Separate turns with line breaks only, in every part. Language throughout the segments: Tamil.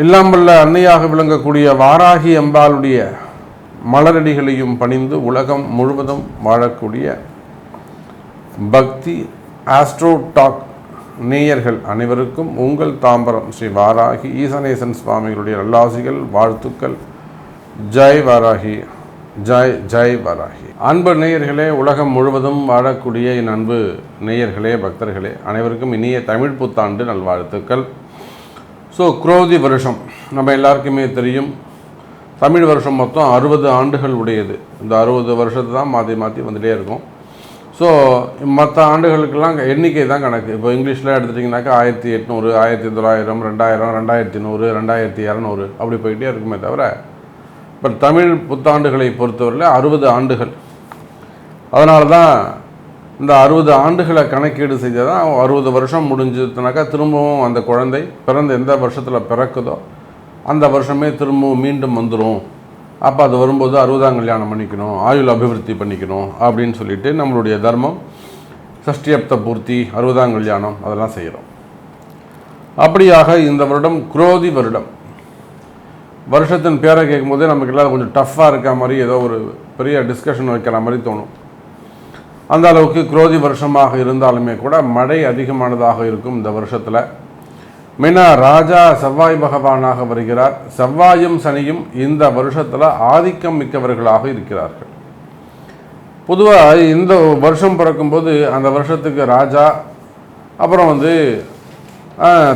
இல்லாமல்ல அன்னையாக விளங்கக்கூடிய வாராகி அம்பாளுடைய மலரடிகளையும் பணிந்து உலகம் முழுவதும் வாழக்கூடிய பக்தி ஆஸ்ட்ரோ டாக் நேயர்கள் அனைவருக்கும் உங்கள் தாம்பரம் ஸ்ரீ வாராகி ஈசனேசன் சுவாமிகளுடைய நல்லாசிகள், வாழ்த்துக்கள். ஜெய் வாராகி, ஜெய் ஜெய் வாராகி. அன்பு நேயர்களே, உலகம் முழுவதும் வாழக்கூடிய என் அன்பு நேயர்களே, பக்தர்களே அனைவருக்கும் இனிய தமிழ் புத்தாண்டு நல்வாழ்த்துக்கள். ஸோ குரோதி வருஷம் நம்ம எல்லாருக்குமே தெரியும். தமிழ் வருஷம் மொத்தம் 60 ஆண்டுகள் உடையது. இந்த 60 வருஷத்தை தான் மாற்றி மாற்றி வந்துகிட்டே இருக்கும். ஸோ மற்ற ஆண்டுகளுக்கெல்லாம் எண்ணிக்கை தான் கணக்கு. இப்போ இங்கிலீஷில் எடுத்துட்டிங்கனாக்கா 1800, 1900, 2000, 2100, 2200 அப்படி போயிட்டே இருக்குமே தவிர, பட் தமிழ் புத்தாண்டுகளை பொறுத்தவரையில் 60 ஆண்டுகள். அதனால தான் இந்த 60 ஆண்டுகளை கணக்கீடு செய்தால் தான் 60 வருஷம் முடிஞ்சதுனாக்கா திரும்பவும் அந்த குழந்தை பிறந்த எந்த வருஷத்தில் பிறக்குதோ அந்த வருஷமே திரும்பவும் மீண்டும் வந்துடும். அப்போ அது வரும்போது 60ஆம் கல்யாணம் பண்ணிக்கணும், ஆயுள் அபிவிருத்தி பண்ணிக்கணும் அப்படின்னு சொல்லிட்டு நம்மளுடைய தர்மம் சஷ்டியப்த பூர்த்தி, 60ஆம் கல்யாணம் அதெல்லாம் செய்கிறோம். அப்படியாக இந்த வருடம் குரோதி வருடம். வருஷத்தின் பேரை கேட்கும்போதே நமக்கு எல்லாம் கொஞ்சம் டஃப்பாக இருக்க மாதிரி, ஏதோ ஒரு பெரிய டிஸ்கஷன் வைக்கிற மாதிரி தோணும். அந்த அளவுக்கு குரோதி வருஷமாக இருந்தாலுமே கூட மழை அதிகமானதாக இருக்கும் இந்த வருஷத்தில். மெயினாக ராஜா செவ்வாய் பகவானாக வருகிறார். செவ்வாயும் சனியும் இந்த வருஷத்தில் ஆதிக்கம் மிக்கவர்களாக இருக்கிறார்கள். பொதுவாக இந்த வருஷம் பிறக்கும்போது அந்த வருஷத்துக்கு ராஜா, அப்புறம்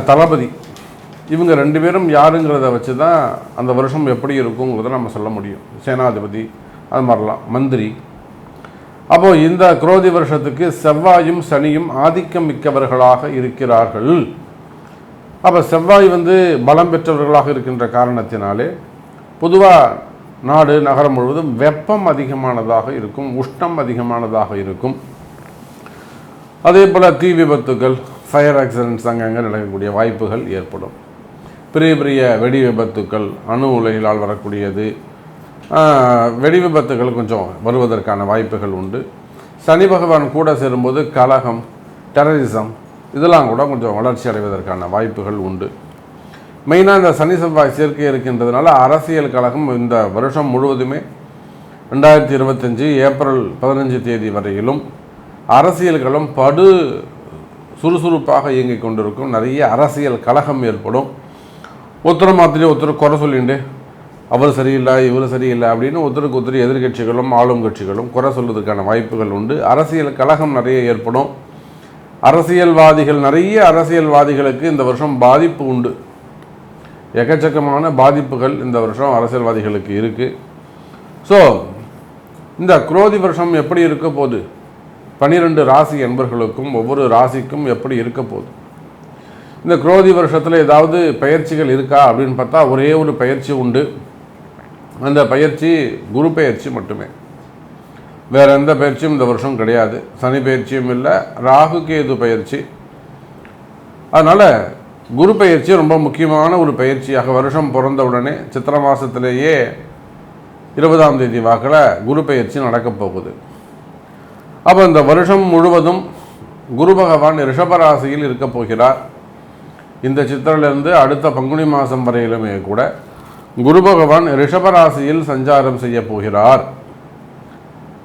தளபதி, இவங்க 2 பேரும் யாருங்கிறத வச்சு தான் அந்த வருஷம் எப்படி இருக்குங்கிறத நம்ம சொல்ல முடியும். சேனாதிபதி அது மாதிரிலாம், மந்திரி. அப்போது இந்த குரோதி வருஷத்துக்கு செவ்வாயும் சனியும் ஆதிக்கம் மிக்கவர்களாக இருக்கிறார்கள். அப்போ செவ்வாய் பலம் பெற்றவர்களாக இருக்கின்ற காரணத்தினாலே பொதுவாக நாடு நகரம் முழுவதும் வெப்பம் அதிகமானதாக இருக்கும், உஷ்ணம் அதிகமானதாக இருக்கும். அதே போல் தீ விபத்துகள், ஃபயர் ஆக்சிடென்ட்ஸ் அங்கங்கே நடக்கக்கூடிய வாய்ப்புகள் ஏற்படும். பெரிய பெரிய வெடி விபத்துக்கள், அணு உலைகளால் வரக்கூடியது, வெடி விபத்துகள் கொஞ்சம் வருவதற்கான வாய்ப்புகள் உண்டு. சனி பகவான் கூட சேரும்போது கலகம், டெரரிசம் இதெல்லாம் கூட கொஞ்சம் வளர்ச்சி அடைவதற்கான வாய்ப்புகள் உண்டு. மெயினாக இந்த சனி செவ்வாய் சேர்க்கை இருக்கின்றதுனால அரசியல் கழகம் இந்த வருஷம் முழுவதுமே 2025 ஏப்ரல் 15 தேதி வரையிலும் அரசியல்களும் படு சுறுசுறுப்பாக இயங்கிக் கொண்டிருக்கும். நிறைய அரசியல் கழகம் ஏற்படும். ஒருத்தர் மாத்திரை ஒருத்தர் குறை சொல்லிண்டு, அவர் சரியில்லை இவர் சரியில்லை அப்படின்னு ஒருத்தருக்கு ஒருத்தர் எதிர்கட்சிகளும் ஆளும் கட்சிகளும் குறை சொல்வதற்கான வாய்ப்புகள் உண்டு. அரசியல் கழகம் நிறைய ஏற்படும். நிறைய அரசியல்வாதிகளுக்கு இந்த வருஷம் பாதிப்பு உண்டு. எக்கச்சக்கமான பாதிப்புகள் இந்த வருஷம் அரசியல்வாதிகளுக்கு இருக்குது. ஸோ இந்த குரோதி வருஷம் எப்படி இருக்க போகுது, 12 ராசி என்பர்களுக்கும் ஒவ்வொரு ராசிக்கும் எப்படி இருக்க போகுது, இந்த குரோதி வருஷத்தில் ஏதாவது பயிற்சிகள் இருக்கா அப்படின்னு பார்த்தா ஒரே ஒரு பயிற்சி உண்டு. அந்த பயிற்சி குரு பயிற்சி மட்டுமே. வேறு எந்த பயிற்சியும் இந்த வருஷம் கிடையாது. சனி பயிற்சியும் இல்லை, ராகு கேது பயிற்சி. அதனால் குரு பயிற்சி ரொம்ப முக்கியமான ஒரு பயிற்சியாக வருஷம் பிறந்த உடனே சித்திரை மாதத்திலேயே 20ஆம் தேதி வாக்கில் குரு பயிற்சி நடக்கப் போகுது. அப்போ இந்த வருஷம் முழுவதும் குரு பகவான் ரிஷபராசியில் இருக்க போகிறார். இந்த சித்திரையிலிருந்து அடுத்த பங்குனி மாதம் வரையிலுமே கூட குரு பகவான் ரிஷபராசியில் சஞ்சாரம் செய்ய போகிறார்.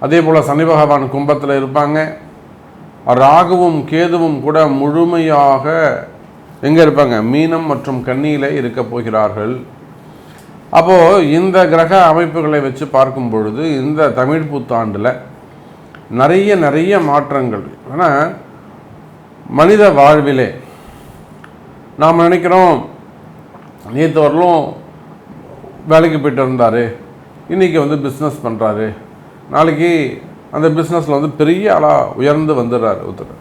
அதே போல் சனி பகவான் கும்பத்தில் இருப்பாங்க. ராகுவும் கேதுவும் கூட முழுமையாக எங்கே இருப்பாங்க, மீனம் மற்றும் கன்னியில் இருக்க போகிறார்கள். அப்போது இந்த கிரக அமைப்புகளை வச்சு பார்க்கும் பொழுது இந்த தமிழ் புத்தாண்டில் நிறைய மாற்றங்கள். ஆனால் மனித வாழ்விலே நாம் நினைக்கிறோம், நேற்று வரலும் வேலைக்கு போய்ட்டு இருந்தார், இன்றைக்கி பிஸ்னஸ் பண்ணுறாரு, நாளைக்கு அந்த பிஸ்னஸில் பெரிய ஆளாக உயர்ந்து வந்துடுறாரு ஒருத்தர்.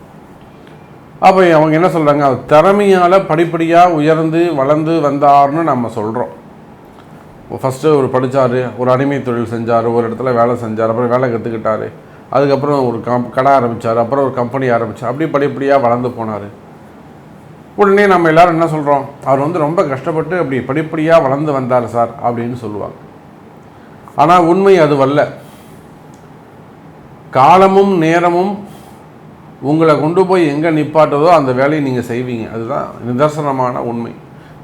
அப்போ அவங்க என்ன சொல்கிறாங்க, அவர் திறமையால் படிப்படியாக உயர்ந்து வளர்ந்து வந்தார்னு நம்ம சொல்கிறோம். ஃபஸ்ட்டு ஒரு படித்தார், ஒரு அடிமை தொழில் செஞ்சார், ஒரு இடத்துல வேலை செஞ்சார், அப்புறம் வேலை கற்றுக்கிட்டார், அதுக்கப்புறம் ஒரு கடை ஆரம்பித்தார், அப்புறம் ஒரு கம்பெனி ஆரம்பித்தார், அப்படி படிப்படியாக வளர்ந்து போனார். உடனே நம்ம எல்லோரும் என்ன சொல்கிறோம், அவர் ரொம்ப கஷ்டப்பட்டு அப்படி படிப்படியாக வளர்ந்து வந்தார் சார் அப்படின்னு சொல்லுவாங்க. ஆனால் உண்மை அதுவல்ல. காலமும் நேரமும் உங்களை கொண்டு போய் எங்கே நிப்பாட்டுதோ அந்த வேலையை நீங்கள் செய்வீங்க. அதுதான் நிதர்சனமான உண்மை.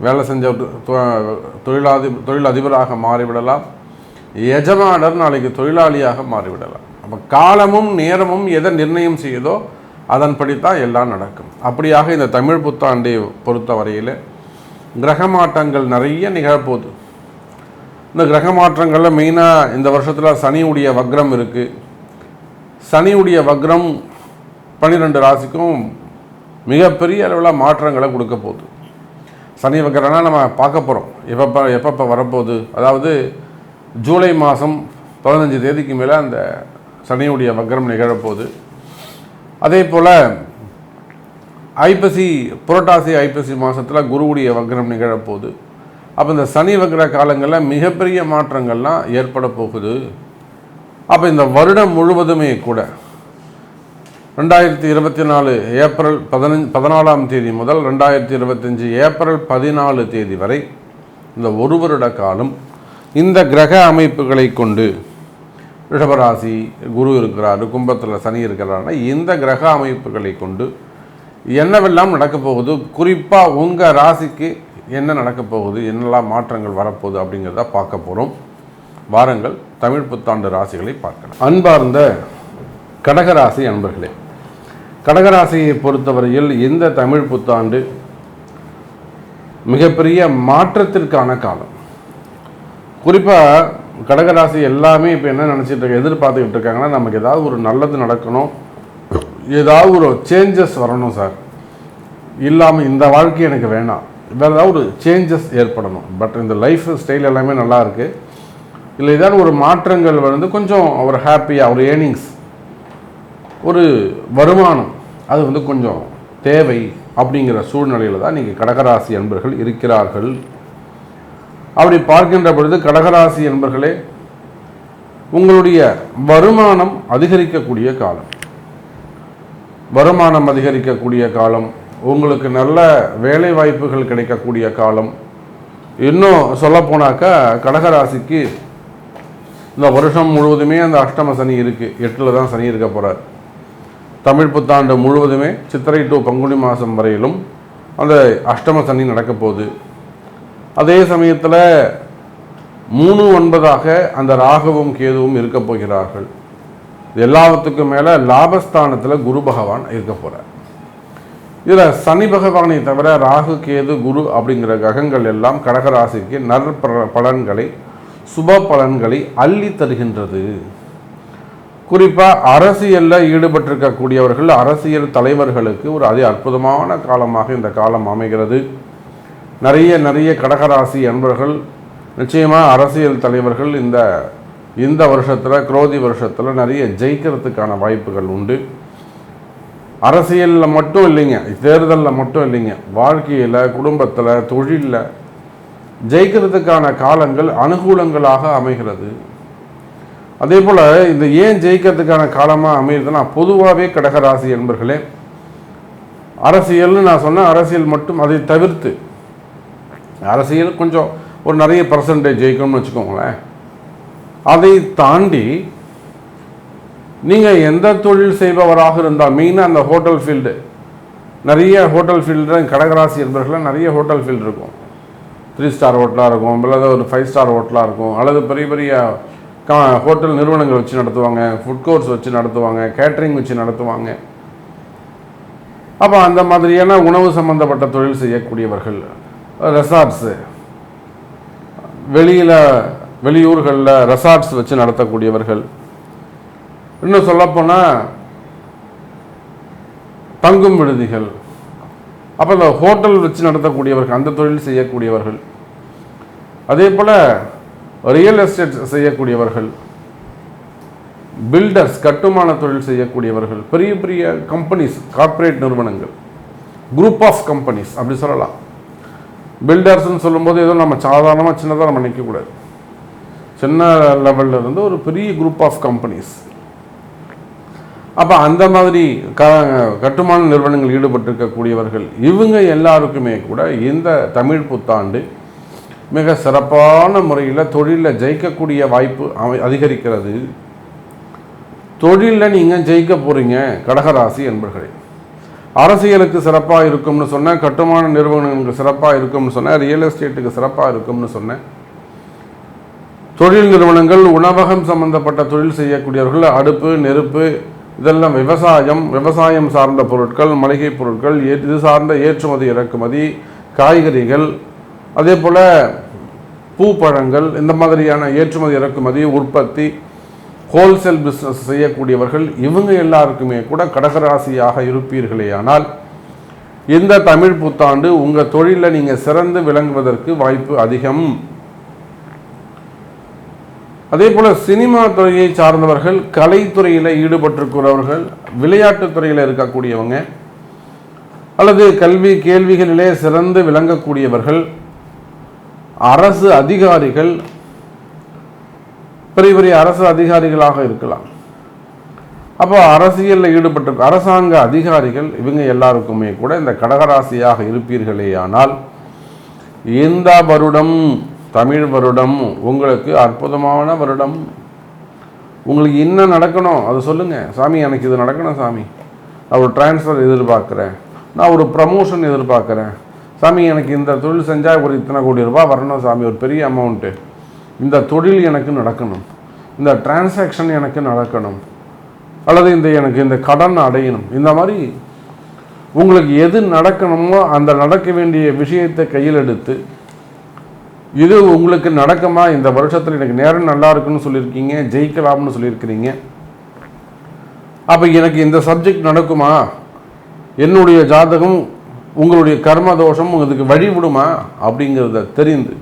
வேலை செஞ்ச தொழில் அதிபராக மாறிவிடலாம். எஜமானர் நாளைக்கு தொழிலாளியாக மாறிவிடலாம். அப்போ காலமும் நேரமும் எதை நிர்ணயம் செய்யுதோ அதன்படித்தான் எல்லாம் நடக்கும். அப்படியாக இந்த தமிழ் புத்தாண்டை பொறுத்த வரையில் கிரக மாற்றங்கள் நிறைய நிகழப்போகுது. இந்த கிரக மாற்றங்களில் மெயினாக இந்த வருஷத்தில் சனியுடைய வக்ரம் இருக்குது. சனியுடைய வக்ரம் 12 ராசிக்கும் மிகப்பெரிய அளவில் மாற்றங்களை கொடுக்க போகுது. சனி வக்ரம்னா நம்ம பார்க்க போகிறோம் எப்பப்போ வரப்போகுது. அதாவது ஜூலை மாதம் 15 தேதிக்கு மேலே அந்த சனியுடைய வக்ரம் நிகழப்போகுது. அதே போல் புரட்டாசி ஐப்பசி மாதத்தில் குருவுடைய வக்ரம் நிகழப்போகுது. அப்போ இந்த சனி வக்ர காலங்களில் மிகப்பெரிய மாற்றங்கள்லாம் ஏற்பட போகுது. அப்போ இந்த வருடம் முழுவதுமே கூட 2024 ஏப்ரல் 14ஆம் தேதி முதல் 2025 ஏப்ரல் 14 தேதி வரை இந்த ஒரு வருட காலம் இந்த கிரக அமைப்புகளை கொண்டு ரிஷபராசி குரு இருக்கிறாரு, கும்பத்தில் சனி இருக்கிறாருன்னா இந்த கிரக அமைப்புகளை கொண்டு என்னவெல்லாம் நடக்க போகுது, குறிப்பாக உங்கள் ராசிக்கு என்ன நடக்க போகுது, என்னெல்லாம் மாற்றங்கள் வரப்போகுது அப்படிங்கிறத பார்க்க போகிறோம். வாரங்கள் தமிழ் புத்தாண்டு ராசிகளை பார்க்கலாம். அன்பார்ந்த கடகராசி அன்பர்களே, கடகராசியை பொறுத்தவரையில் இந்த தமிழ் புத்தாண்டு மிகப்பெரிய மாற்றத்திற்கான காலம். குறிப்பாக கடகராசி எல்லாமே இப்போ என்ன நினச்சிட்டு எதிர்பார்த்துக்கிட்டு இருக்காங்கன்னா, நமக்கு ஏதாவது ஒரு நல்லது நடக்கணும், ஏதாவது ஒரு சேஞ்சஸ் வரணும் சார், இல்லாமல் இந்த வாழ்க்கை எனக்கு வேணாம், வேறு ஏதாவது ஒரு சேஞ்சஸ் ஏற்படணும். பட் இந்த லைஃப் ஸ்டைல் எல்லாமே நல்லா இருக்குது, இல்லை ஏதாவது ஒரு மாற்றங்கள் வந்து கொஞ்சம் ஒரு ஹாப்பியாக ஒரு ஏர்னிங்ஸ் ஒரு வருமானம் அது வந்து கொஞ்சம் தேவை அப்படிங்கிற சூழ்நிலையில் தான் நீங்கள் கடகராசி அன்பர்கள் இருக்கிறார்கள். அப்படி பார்க்கின்ற பொழுது கடகராசி அன்பர்களே, உங்களுடைய வருமானம் அதிகரிக்கக்கூடிய காலம், வருமானம் அதிகரிக்கக்கூடிய காலம், உங்களுக்கு நல்ல வேலை வாய்ப்புகள் கிடைக்கக்கூடிய காலம். இன்னும் சொல்லப்போனாக்கா கடகராசிக்கு இந்த வருஷம் முழுவதுமே அந்த அஷ்டம சனி இருக்குது, 8ல் தான் சனி இருக்க போகிறார். தமிழ் புத்தாண்டு முழுவதுமே சித்திரை டு பங்குனி மாதம் வரையிலும் அந்த அஷ்டம சனி நடக்க போகுது. அதே சமயத்தில் 3-9 அந்த ராகுவும் கேதுவும் இருக்க போகிறார்கள். எல்லாத்துக்கும் மேலே லாபஸ்தானத்தில் குரு பகவான் இருக்க போகிறார். இதில் சனி பகவானை தவிர ராகு கேது குரு அப்படிங்கிற கிரகங்கள் எல்லாம் கடகராசிக்கு பலன்களை சுப பலன்களை அள்ளி தருகின்றது. குறிப்பாக அரசியலில் ஈடுபட்டிருக்கக்கூடியவர்கள், அரசியல் தலைவர்களுக்கு ஒரு அற்புதமான காலமாக இந்த காலம் அமைகிறது. நிறைய கடகராசி அன்பர்கள் நிச்சயமாக அரசியல் தலைவர்கள் இந்த வருஷத்தில் குரோதி வருஷத்தில் நிறைய ஜெயிக்கிறதுக்கான வாய்ப்புகள் உண்டு. அரசியலில் மட்டும் இல்லைங்க, தேர்தலில் மட்டும் இல்லைங்க, வாழ்க்கையில், குடும்பத்தில், தொழிலில் ஜெயிக்கிறதுக்கான காலங்கள் அனுகூலங்களாக அமைகிறது. அதே போல் இந்த ஏன் ஜெயிக்கிறதுக்கான காலமாக அமையுதுன்னா, பொதுவாகவே கடகராசி என்பர்களே, அரசியல்னு நான் சொன்னேன், அரசியல் மட்டும் அதை தவிர்த்து அரசியல் கொஞ்சம் ஒரு நிறைய பர்சன்டேஜ் ஜெயிக்கணும்னு வச்சுக்கோங்களேன். அதை தாண்டி நீங்கள் எந்த தொழில் செய்பவராக இருந்தால், மெயினாக அந்த ஹோட்டல் ஃபீல்டு, நிறைய ஹோட்டல் ஃபீல்டு கடகராசி என்பவர்கள் நிறைய ஹோட்டல் ஃபீல்டு இருக்கும். 3 ஸ்டார் ஹோட்டலாக இருக்கும், அல்லது ஒரு 5 ஸ்டார் ஹோட்டலாக இருக்கும், அல்லது பெரிய பெரிய ஹோட்டல் நிறுவனங்கள் வச்சு நடத்துவாங்க, ஃபுட் கோர்ட்ஸ் வச்சு நடத்துவாங்க, கேட்ரிங் வச்சு நடத்துவாங்க. அப்போ அந்த மாதிரியான உணவு சம்பந்தப்பட்ட தொழில் செய்யக்கூடியவர்கள், ரெசார்ட்ஸு, வெளியூர்களில் ரெசார்ட்ஸ் வச்சு நடத்தக்கூடியவர்கள், இன்னும் சொல்லப்போனால் தங்கும் விடுதிகள், அப்போ இந்த ஹோட்டல் வச்சு நடத்தக்கூடியவர்கள், அந்த தொழில் செய்யக்கூடியவர்கள், அதே போல் ரியல் எஸ்டேட் செய்யக்கூடியவர்கள், பில்டர்ஸ், கட்டுமான தொழில் செய்யக்கூடியவர்கள், பெரிய பெரிய கம்பெனிஸ், கார்ப்பரேட் நிறுவனங்கள், குரூப் ஆஃப் கம்பெனிஸ் அப்படி சொல்லலாம். பில்டர்ஸ்ன்னு சொல்லும்போது ஏதோ நம்ம சாதாரணமாக சின்னதாக நம்ம நிற்கக்கூடாது, சின்ன லெவலில் இருந்து ஒரு பெரிய குரூப் ஆஃப் கம்பெனிஸ். அப்போ அந்த மாதிரி கட்டுமான நிறுவனங்கள் ஈடுபட்டிருக்கக்கூடியவர்கள், இவங்க எல்லாருக்குமே கூட இந்த தமிழ் புத்தாண்டு மிக சிறப்பான முறையில் தொழிலில் ஜெயிக்கக்கூடிய வாய்ப்பு அதிகரிக்கிறது. தொழிலில் நீங்கள் ஜெயிக்க போகிறீங்க கடகராசி என்பர்களே. அரசியலுக்கு சிறப்பாக இருக்கும்னு சொன்னேன், கட்டுமான நிறுவனங்களுக்கு சிறப்பாக இருக்கும்னு சொன்னேன், ரியல் எஸ்டேட்டுக்கு சிறப்பாக இருக்கும்னு சொன்னேன். தொழில் நிறுவனங்கள், உணவகம் சம்பந்தப்பட்ட தொழில் செய்யக்கூடியவர்கள், அடுப்பு நெருப்பு இதெல்லாம் விவசாயம் சார்ந்த பொருட்கள், மளிகை பொருட்கள், இது சார்ந்த ஏற்றுமதி இறக்குமதி, காய்கறிகள், அதே போல் பூப்பழங்கள், இந்த மாதிரியான ஏற்றுமதி இறக்குமதி உற்பத்தி, ஹோல்சேல் பிஸ்னஸ் செய்யக்கூடியவர்கள், இவங்க எல்லாருக்குமே கூட கடகராசியாக இருப்பீர்களேயானால் இந்த தமிழ் புத்தாண்டு உங்கள் தொழிலில் நீங்கள் சிறந்து விளங்குவதற்கு வாய்ப்பு அதிகம். அதே போல் சினிமா துறையை சார்ந்தவர்கள், கலைத்துறையில் ஈடுபட்டிருக்கிறவர்கள், விளையாட்டுத்துறையில் இருக்கக்கூடியவங்க, அல்லது கல்வி கேள்விகளிலே சிறந்து விளங்கக்கூடியவர்கள், அரசு அதிகாரிகள், பெரிய பெரிய அரசு அதிகாரிகளாக இருக்கலாம். அப்போ அரசியலில் ஈடுபட்டு அரசாங்க அதிகாரிகள், இவங்க எல்லாருக்குமே கூட இந்த கடகராசியாக இருப்பீர்களேயானால் இந்த வருடம் தமிழ் வருடம் உங்களுக்கு அற்புதமான வருடம். உங்களுக்கு என்ன நடக்கணும் அது சொல்லுங்கள். சாமி எனக்கு இது நடக்கணும் சாமி, நான் ஒரு டிரான்ஸ்ஃபர் எதிர்பார்க்குறேன், நான் ஒரு ப்ரமோஷன் எதிர்பார்க்குறேன் சாமி, எனக்கு இந்த தொழில் செஞ்சால் ஒரு இத்தனை கோடி ரூபாய் வரணும் சாமி, ஒரு பெரிய அமௌண்ட்டு, இந்த தொழில் எனக்கு நடக்கணும், இந்த டிரான்சாக்ஷன் எனக்கு நடக்கணும், அல்லது எனக்கு இந்த கடன் அடையணும். இந்த மாதிரி உங்களுக்கு எது நடக்கணுமோ அந்த நடக்க வேண்டிய விஷயத்தை கையில் எடுத்து, இது உங்களுக்கு நடக்குமா, இந்த வருஷத்தில் எனக்கு நேரம் நல்லா இருக்குன்னு சொல்லியிருக்கீங்க, ஜெயிக்கலாம்னு சொல்லியிருக்கிறீங்க, அப்போ எனக்கு இந்த சப்ஜெக்ட் நடக்குமா, என்னுடைய ஜாதகம் உங்களுடைய கர்ம தோஷம் உங்களுக்கு வழிவிடுமா அப்படிங்கிறத தெரிந்து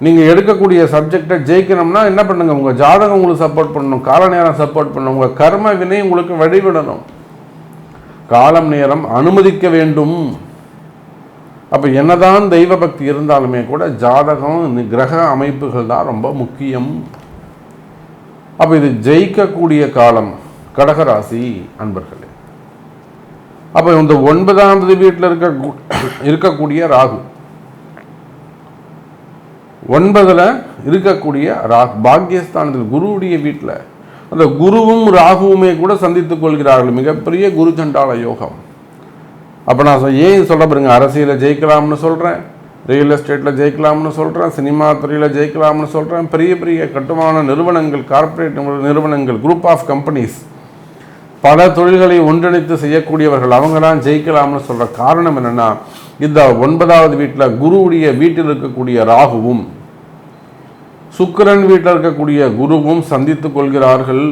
நீங்கள் எடுக்கக்கூடிய சப்ஜெக்டை ஜெயிக்கணும்னா என்ன பண்ணுங்க, உங்கள் ஜாதகம் உங்களுக்கு சப்போர்ட் பண்ணணும், கால நேரம் சப்போர்ட் பண்ணணும், உங்கள் கர்ம வினை உங்களுக்கு வழிவிடணும், காலம் நேரம் அனுமதிக்க வேண்டும். அப்போ என்னதான் தெய்வ பக்தி இருந்தாலுமே கூட ஜாதகம் கிரக அமைப்புகள் தான் ரொம்ப முக்கியம். அப்போ இது ஜெயிக்கக்கூடிய காலம் கடகராசி அன்பர்களே. அப்போ இந்த 9வது வீட்டில் இருக்கக்கூடிய ராகு, 9ல் இருக்கக்கூடிய ராகு பாக்கியஸ்தானத்தில் குருவுடைய வீட்டில், அந்த குருவும் ராகுவுமே கூட சந்தித்துக் கொள்கிறார்கள். மிகப்பெரிய குரு சண்டால யோகம். அப்போ நான் ஏன் சொல்ல பாருங்க, அரசியலில் ஜெயிக்கலாம்னு சொல்கிறேன், ரியல் எஸ்டேட்டில் ஜெயிக்கலாம்னு சொல்கிறேன், சினிமா துறையில் ஜெயிக்கலாம்னு சொல்கிறேன், பெரிய பெரிய கட்டுமான நிறுவனங்கள், கார்ப்பரேட் நிறுவனங்கள், குரூப் ஆஃப் கம்பெனிஸ், பல தொழில்களை ஒன்றிணைத்து செய்யக்கூடியவர்கள், அவங்களாம் ஜெயிக்கலாம்னு சொல்கிற காரணம் என்னென்னா, இந்த 9வது வீட்டில் குருவுடைய வீட்டில் இருக்கக்கூடிய ராகுவும் சுக்கிரன் வீட்டில் இருக்கக்கூடிய குருவும் சந்தித்து கொள்கிறார்கள்.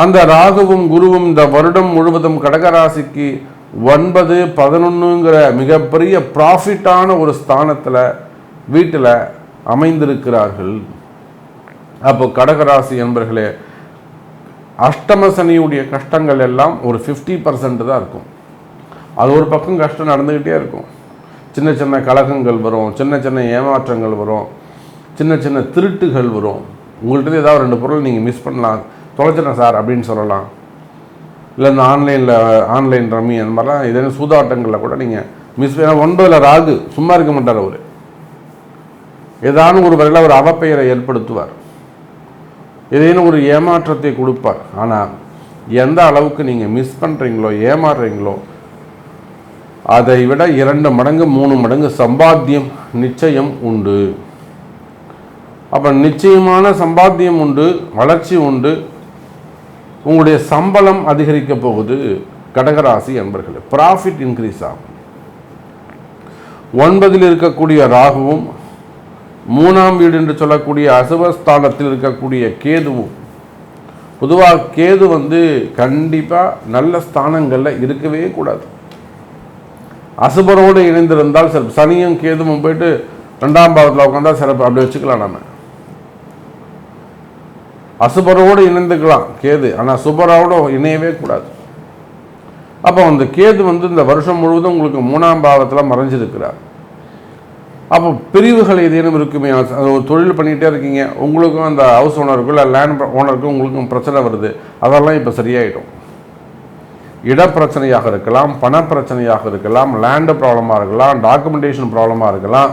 அந்த ராகுவும் குருவும் இந்த வருடம் முழுவதும் கடகராசிக்கு 9, 11ங்கிற மிகப்பெரிய ப்ராஃபிட்டான ஒரு ஸ்தானத்தில் வீட்டில் அமைந்திருக்கிறார்கள். அப்போ கடகராசி என்பர்களே, அஷ்டம சனியுடைய கஷ்டங்கள் எல்லாம் ஒரு 50% தான் இருக்கும். அது ஒரு பக்கம் கஷ்டம் நடந்துக்கிட்டே இருக்கும். சின்ன சின்ன கலகங்கள் வரும், சின்ன சின்ன ஏமாற்றங்கள் வரும், சின்ன சின்ன திருட்டுகள் வரும். உங்கள்கிட்ட ஏதாவது 2 பொருள் நீங்கள் மிஸ் பண்ணலாம், தொலைச்சிட்டேன் சார் அப்படின்னு சொல்லலாம். இல்லை இந்த ஆன்லைன் ரம்மி அந்த மாதிரிலாம் இதே சூதாட்டங்களில் கூட நீங்கள் மிஸ் பண்ண. 9ல் ராகு சும்மா இருக்க மாட்டார். அவர் ஏதானும் ஒரு வரையில் ஒரு அவப்பெயரை ஏற்படுத்துவார், ஏதேனும் ஒரு ஏமாற்றத்தை கொடுப்பார். ஆனால் எந்த அளவுக்கு நீங்கள் மிஸ் பண்ணுறீங்களோ, ஏமாறுறீங்களோ, அதை விட 2 மடங்கு 3 மடங்கு சம்பாத்தியம் நிச்சயம் உண்டு. அப்போ நிச்சயமான சம்பாத்தியம் உண்டு, வளர்ச்சி உண்டு, உங்களுடைய சம்பளம் அதிகரிக்க போகுது. கடகராசி என்பர்கள் ப்ராஃபிட் இன்க்ரீஸ் ஆகும். 9ல் இருக்கக்கூடிய ராகுவும் 3ஆம் வீடு என்று சொல்லக்கூடிய அசுபஸ்தானத்தில் இருக்கக்கூடிய கேதுவும், பொதுவாக கேது கண்டிப்பாக நல்ல ஸ்தானங்களில் இருக்கவே கூடாது. அசுபரோடு இணைந்திருந்தால் சிறப்பு. சனியும் கேதுவும் போயிட்டு 2ஆம் பாவத்தில் உட்காந்தா சிறப்பு, அப்படி வச்சுக்கலாம். நம்ம அசுபரோடு இணைந்துக்கலாம் கேது, ஆனால் சுபரோடு இணையவே கூடாது. அப்போ அந்த கேது இந்த வருஷம் முழுவதும் உங்களுக்கு 3ஆம் பாவத்தில் மறைஞ்சிருக்கிறார். அப்போ பிரிவுகள் ஏதேனும் இருக்குமே, ஒரு தொழில் பண்ணிகிட்டே இருக்கீங்க, உங்களுக்கும் அந்த ஹவுஸ் ஓனருக்கும் இல்லை லேண்ட் ஓனருக்கும் உங்களுக்கும் பிரச்சனை வருது, அதெல்லாம் இப்போ சரியாயிடும். இடப்பிரச்சனையாக இருக்கலாம், பணப்பிரச்சனையாக இருக்கலாம், லேண்டு ப்ராப்ளமாக இருக்கலாம், டாக்குமெண்டேஷன் ப்ராப்ளமாக இருக்கலாம்,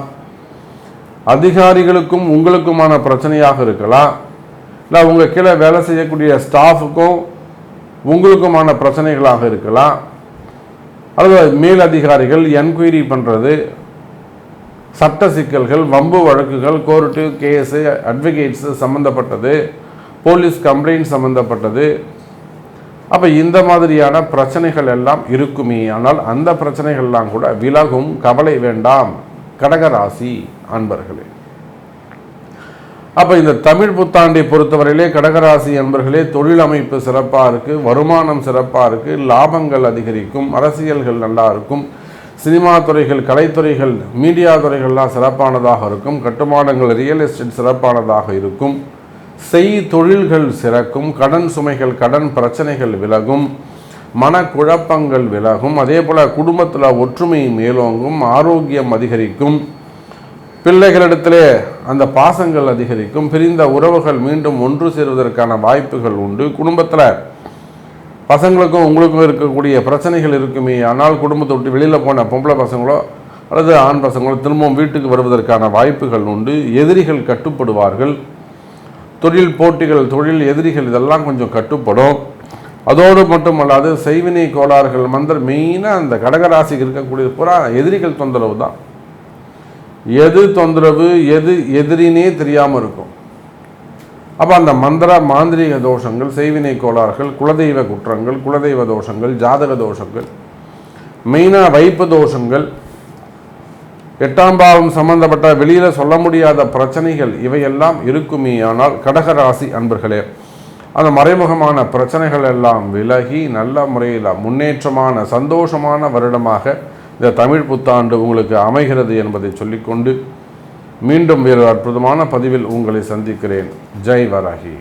அதிகாரிகளுக்கும் உங்களுக்குமான பிரச்சனையாக இருக்கலாம், இல்லை உங்கள் கீழே வேலை செய்யக்கூடிய ஸ்டாஃபுக்கும் உங்களுக்குமான பிரச்சனைகளாக இருக்கலாம், அல்லது மேல் அதிகாரிகள் என்கொயரி பண்ணுறது, சட்ட சிக்கல்கள், வம்பு வழக்குகள், கோர்ட்டு கேஸு, அட்வொகேட்ஸு சம்மந்தப்பட்டது, போலீஸ் கம்ப்ளைண்ட் சம்மந்தப்பட்டது. அப்போ இந்த மாதிரியான பிரச்சனைகள் எல்லாம் இருக்குமே. ஆனால் அந்த பிரச்சனைகள்லாம் கூட விலகும். கவலை வேண்டாம் கடகராசி அன்பர்களே. அப்போ இந்த தமிழ் புத்தாண்டை பொறுத்தவரையிலே கடகராசி அன்பர்களே, தொழில் அமைப்பு சிறப்பாக இருக்குது, வருமானம் சிறப்பாக இருக்குது, லாபங்கள் அதிகரிக்கும், அரசியல்கள் நல்லா இருக்கும், சினிமா துறைகள், கலைத்துறைகள், மீடியா துறைகள்லாம் சிறப்பானதாக இருக்கும், கட்டுமானங்கள், ரியல் எஸ்டேட் சிறப்பானதாக இருக்கும், தொழில்கள் சிறக்கும், கடன் சுமைகள், கடன் பிரச்சனைகள் விலகும், மனக்குழப்பங்கள் விலகும், அதே போல் குடும்பத்தில் ஒற்றுமை மேலோங்கும், ஆரோக்கியம் அதிகரிக்கும், பிள்ளைகளிடத்திலே அந்த பாசங்கள் அதிகரிக்கும், பிரிந்த உறவுகள் மீண்டும் ஒன்று சேருவதற்கான வாய்ப்புகள் உண்டு. குடும்பத்தில் பசங்களுக்கும் உங்களுக்கும் இருக்கக்கூடிய பிரச்சனைகள் இருக்குமே. ஆனால் குடும்பத்தை விட்டு வெளியில் போன பொம்பளை பசங்களோ அல்லது ஆண் பசங்களோ திரும்பவும் வீட்டுக்கு வருவதற்கான வாய்ப்புகள் உண்டு. எதிரிகள் கட்டுப்படுவார்கள். தொழில் போட்டிகள், தொழில் எதிரிகள் இதெல்லாம் கொஞ்சம் கட்டுப்படும். அதோடு மட்டுமல்லாது செய்வினை கோளாறுகள் மெயினாக அந்த கடகராசிக்கு இருக்கக்கூடிய பூரா எதிரிகள் தொந்தரவு தான். எது தொந்தரவு, எது எதிரினே தெரியாமல் இருக்கும். அப்போ அந்த மாந்திரீக தோஷங்கள், செய்வினை கோளாறுகள், குலதெய்வ குற்றங்கள், குலதெய்வ தோஷங்கள், ஜாதக தோஷங்கள், மெயினாக வைப்பு தோஷங்கள், 8ஆம் பாவம் சம்பந்தப்பட்ட வெளியில் சொல்ல முடியாத பிரச்சனைகள் இவையெல்லாம் இருக்குமே. ஆனால் கடகராசி அன்பர்களே, அந்த மறைமுகமான பிரச்சனைகள் எல்லாம் விலகி நல்ல முறையில் முன்னேற்றமான சந்தோஷமான வருடமாக இந்த தமிழ் புத்தாண்டு உங்களுக்கு அமைகிறது என்பதை சொல்லிக்கொண்டு மீண்டும் வேறு அற்புதமான பதிவில் உங்களை சந்திக்கிறேன். ஜெய் வராகி.